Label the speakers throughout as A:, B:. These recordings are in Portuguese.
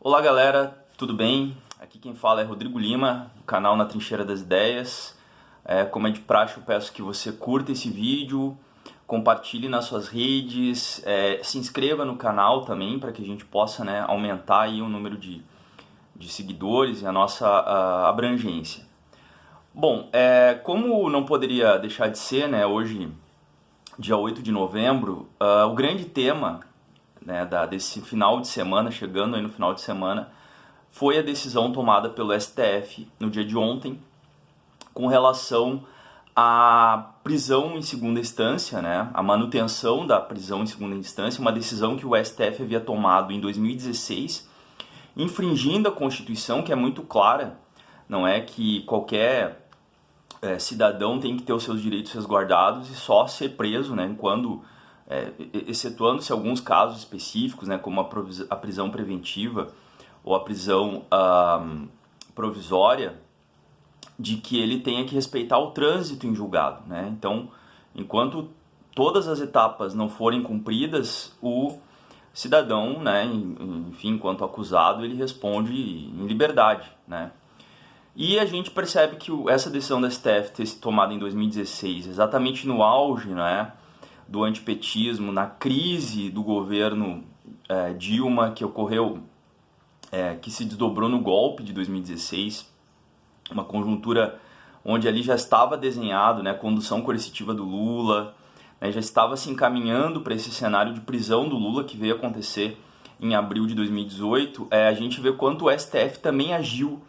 A: Olá galera, tudo bem? Aqui quem fala é Rodrigo Lima, do canal Na Trincheira das Ideias. Como é de praxe, eu peço que você curta esse vídeo, compartilhe nas suas redes, se inscreva no canal também para que a gente possa, aumentar aí o número de seguidores e a nossa abrangência. Bom, como não poderia deixar de ser, hoje, dia 8 de novembro, o grande tema desse final de semana, chegando aí no final de semana, foi a decisão tomada pelo STF no dia de ontem com relação à prisão em segunda instância, a manutenção da prisão em segunda instância, uma decisão que o STF havia tomado em 2016, infringindo a Constituição, que é muito clara, não é que qualquer cidadão tem que ter os seus direitos resguardados e só ser preso, quando excetuando-se alguns casos específicos, como a prisão preventiva ou a prisão provisória, de que ele tenha que respeitar o trânsito em julgado. Então, enquanto todas as etapas não forem cumpridas, o cidadão, enfim, enquanto acusado, ele responde em liberdade. E a gente percebe que essa decisão da STF ter sido tomada em 2016, exatamente no auge, do antipetismo, na crise do governo Dilma, que ocorreu, que se desdobrou no golpe de 2016, uma conjuntura onde ali já estava desenhado, a condução coercitiva do Lula, já estava se encaminhando para esse cenário de prisão do Lula que veio acontecer em abril de 2018, a gente vê quanto o STF também agiu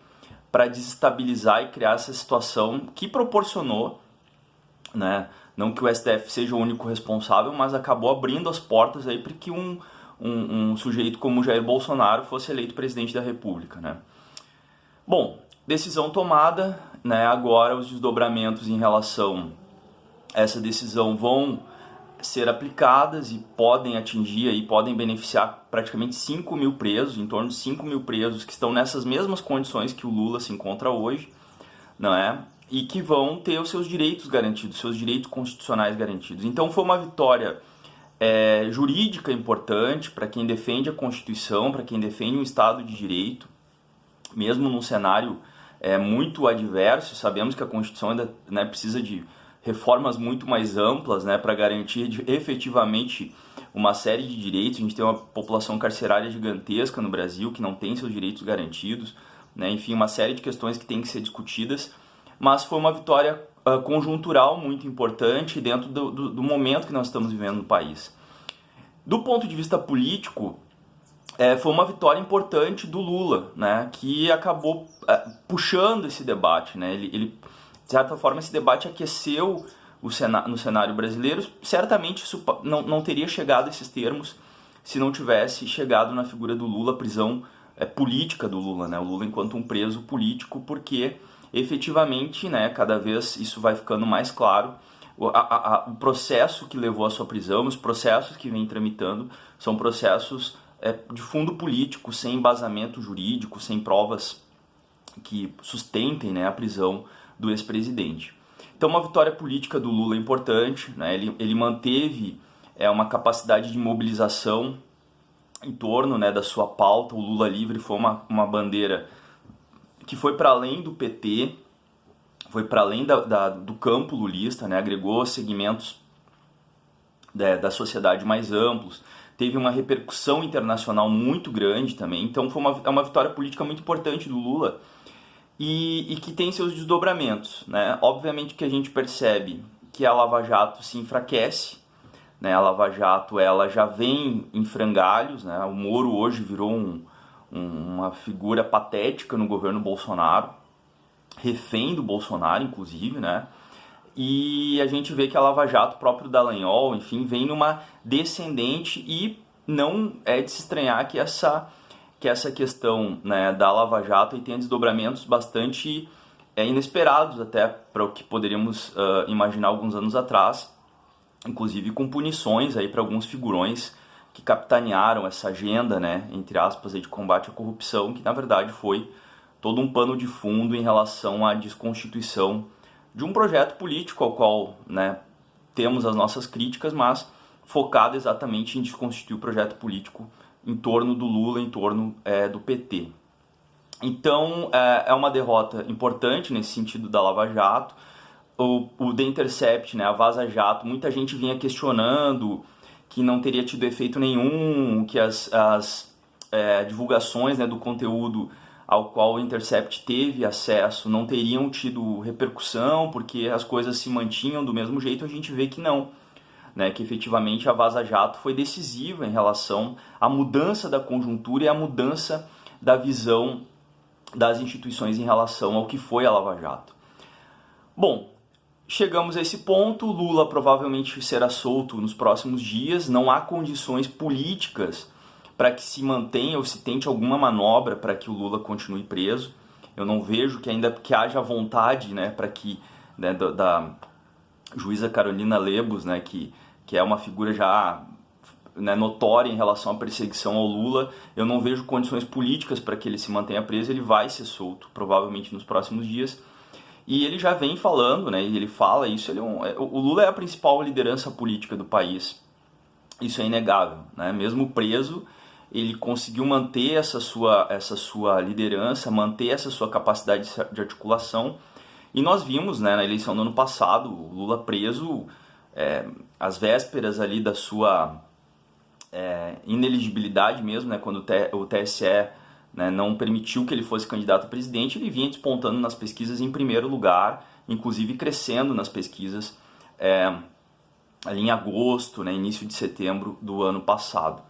A: para desestabilizar e criar essa situação que proporcionou, não que o STF seja o único responsável, mas acabou abrindo as portas aí para que um sujeito como Jair Bolsonaro fosse eleito presidente da República. Bom, decisão tomada, agora os desdobramentos em relação a essa decisão vão ser aplicadas e podem atingir e podem beneficiar praticamente 5 mil presos, em torno de 5 mil presos que estão nessas mesmas condições que o Lula se encontra hoje, e que vão ter os seus direitos garantidos, seus direitos constitucionais garantidos. Então foi uma vitória jurídica importante para quem defende a Constituição, para quem defende um Estado de Direito, mesmo num cenário muito adverso. Sabemos que a Constituição ainda precisa de reformas muito mais amplas para garantir efetivamente uma série de direitos. A gente tem uma população carcerária gigantesca no Brasil que não tem seus direitos garantidos, enfim, uma série de questões que têm que ser discutidas, mas foi uma vitória conjuntural muito importante dentro do momento que nós estamos vivendo no país. Do ponto de vista político, foi uma vitória importante do Lula, que acabou puxando esse debate. Ele, de certa forma, esse debate aqueceu no cenário brasileiro. Certamente isso não teria chegado a esses termos se não tivesse chegado na figura do Lula, a prisão política do Lula, o Lula enquanto um preso político, porque efetivamente, cada vez isso vai ficando mais claro, o processo que levou à sua prisão, os processos que vem tramitando, são processos de fundo político, sem embasamento jurídico, sem provas que sustentem a prisão do ex-presidente. Então, uma vitória política do Lula é importante, ele manteve uma capacidade de mobilização em torno da sua pauta. O Lula livre foi uma bandeira que foi para além do PT, foi para além do campo lulista, agregou segmentos da sociedade mais amplos, teve uma repercussão internacional muito grande também. Então foi uma vitória política muito importante do Lula e que tem seus desdobramentos. Obviamente que a gente percebe que a Lava Jato se enfraquece, a Lava Jato ela já vem em frangalhos, o Moro hoje virou uma figura patética no governo Bolsonaro, refém do Bolsonaro, inclusive, e a gente vê que a Lava Jato, o próprio Dallagnol, enfim, vem numa descendente, e não é de se estranhar que essa questão da Lava Jato tenha desdobramentos bastante inesperados até para o que poderíamos imaginar alguns anos atrás, inclusive com punições para alguns figurões que capitanearam essa agenda, entre aspas, de combate à corrupção, que na verdade foi todo um pano de fundo em relação à desconstituição de um projeto político ao qual temos as nossas críticas, mas focado exatamente em desconstituir o projeto político em torno do Lula, em torno do PT. Então, é uma derrota importante nesse sentido da Lava Jato. O The Intercept, né, a Vaza Jato, muita gente vinha questionando que não teria tido efeito nenhum, que as divulgações, né, do conteúdo ao qual o Intercept teve acesso não teriam tido repercussão, porque as coisas se mantinham do mesmo jeito. A gente vê que não, né, que efetivamente a Vaza Jato foi decisiva em relação à mudança da conjuntura e à mudança da visão das instituições em relação ao que foi a Lava Jato. Bom, chegamos a esse ponto, Lula provavelmente será solto nos próximos dias, não há condições políticas para que se mantenha ou se tente alguma manobra para que o Lula continue preso. Eu não vejo que ainda que haja vontade, né, para que, né, da juíza Carolina Lebos, né, que é uma figura já, né, notória em relação à perseguição ao Lula, eu não vejo condições políticas para que ele se mantenha preso. Ele vai ser solto, provavelmente nos próximos dias. E ele já vem falando, né, e ele fala isso, o Lula é a principal liderança política do país. Isso é inegável, né? Mesmo preso, ele conseguiu manter essa sua liderança, manter essa sua capacidade de articulação. E nós vimos, né, na eleição do ano passado, o Lula preso às vésperas ali da sua ineligibilidade mesmo, né, quando o TSE, né, não permitiu que ele fosse candidato a presidente. Ele vinha despontando nas pesquisas em primeiro lugar, inclusive crescendo nas pesquisas ali em agosto, né, início de setembro do ano passado.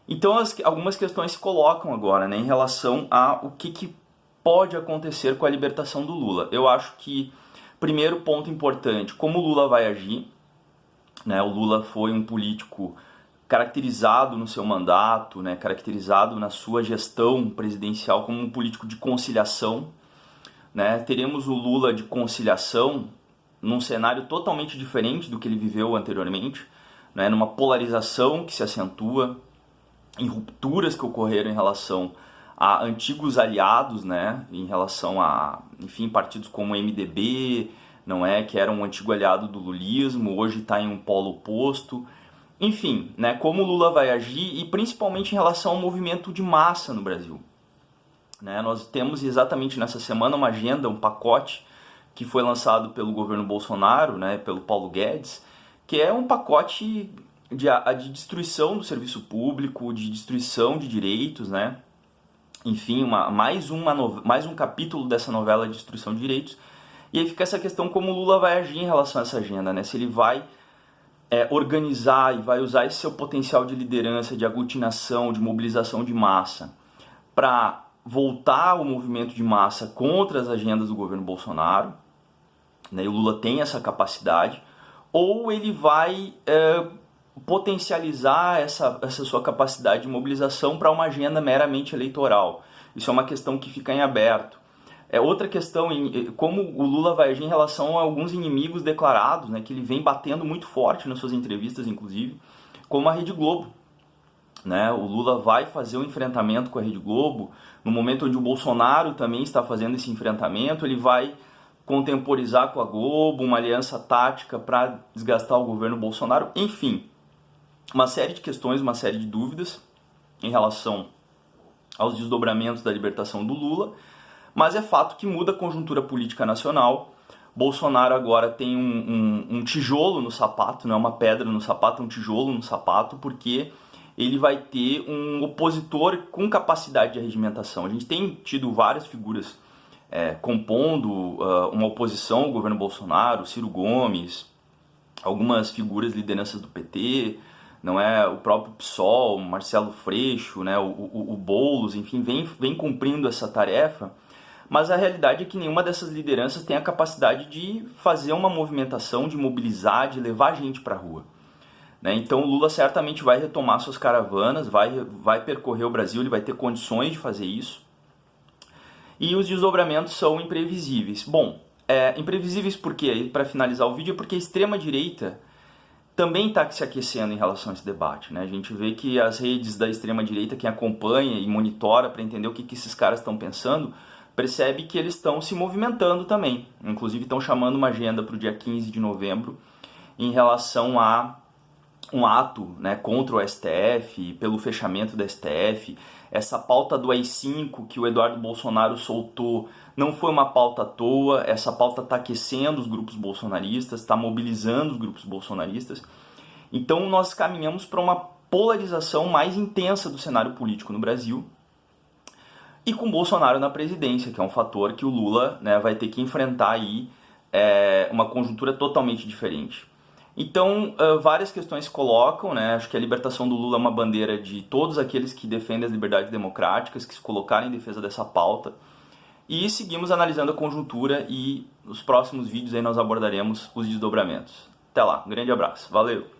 A: Então algumas questões se colocam agora, né, em relação a o que pode acontecer com a libertação do Lula. Eu acho que, primeiro ponto importante, como o Lula vai agir, né, o Lula foi um político caracterizado no seu mandato, né, caracterizado na sua gestão presidencial como um político de conciliação, né? Teremos o Lula de conciliação num cenário totalmente diferente do que ele viveu anteriormente, né, numa polarização que se acentua, em rupturas que ocorreram em relação a antigos aliados, né, em relação a, enfim, partidos como o MDB, não é, que era um antigo aliado do lulismo, hoje está em um polo oposto. Enfim, né, como o Lula vai agir, e principalmente em relação ao movimento de massa no Brasil. Né, nós temos exatamente nessa semana uma agenda, um pacote que foi lançado pelo governo Bolsonaro, né, pelo Paulo Guedes, que é um pacote de destruição do serviço público, de destruição de direitos, né? Enfim, mais um capítulo dessa novela de destruição de direitos. E aí fica essa questão como o Lula vai agir em relação a essa agenda, né? Se ele vai organizar e vai usar esse seu potencial de liderança, de aglutinação, de mobilização de massa para voltar o movimento de massa contra as agendas do governo Bolsonaro, né? E o Lula tem essa capacidade, ou ele vai potencializar essa sua capacidade de mobilização para uma agenda meramente eleitoral. Isso é uma questão que fica em aberto. Outra questão, como o Lula vai agir em relação a alguns inimigos declarados, né, que ele vem batendo muito forte nas suas entrevistas, inclusive, como a Rede Globo. Né? O Lula vai fazer um enfrentamento com a Rede Globo, no momento onde o Bolsonaro também está fazendo esse enfrentamento. Ele vai contemporizar com a Globo, uma aliança tática para desgastar o governo Bolsonaro. Enfim, uma série de questões, uma série de dúvidas em relação aos desdobramentos da libertação do Lula, mas é fato que muda a conjuntura política nacional. Bolsonaro agora tem um tijolo no sapato, não é uma pedra no sapato, é um tijolo no sapato, porque ele vai ter um opositor com capacidade de arregimentação. A gente tem tido várias figuras compondo uma oposição ao governo Bolsonaro, Ciro Gomes, algumas figuras, lideranças do PT, não é, o próprio PSOL, Marcelo Freixo, né, o Boulos, enfim, vem cumprindo essa tarefa, mas a realidade é que nenhuma dessas lideranças tem a capacidade de fazer uma movimentação, de mobilizar, de levar gente para a rua. Né? Então o Lula certamente vai retomar suas caravanas, vai percorrer o Brasil, ele vai ter condições de fazer isso, e os desdobramentos são imprevisíveis. Bom, imprevisíveis por quê? Para finalizar o vídeo, é porque a extrema-direita também está se aquecendo em relação a esse debate. Né? A gente vê que as redes da extrema-direita, quem acompanha e monitora para entender o que esses caras estão pensando, percebe que eles estão se movimentando também. Inclusive estão chamando uma agenda para o dia 15 de novembro em relação a um ato, né, contra o STF, pelo fechamento da STF. Essa pauta do AI-5 que o Eduardo Bolsonaro soltou não foi uma pauta à toa, essa pauta está aquecendo os grupos bolsonaristas, está mobilizando os grupos bolsonaristas. Então nós caminhamos para uma polarização mais intensa do cenário político no Brasil, e com Bolsonaro na presidência, que é um fator que o Lula, né, vai ter que enfrentar aí uma conjuntura totalmente diferente. Então, várias questões se colocam, né? Acho que a libertação do Lula é uma bandeira de todos aqueles que defendem as liberdades democráticas, que se colocaram em defesa dessa pauta. E seguimos analisando a conjuntura e nos próximos vídeos aí nós abordaremos os desdobramentos. Até lá, um grande abraço, valeu!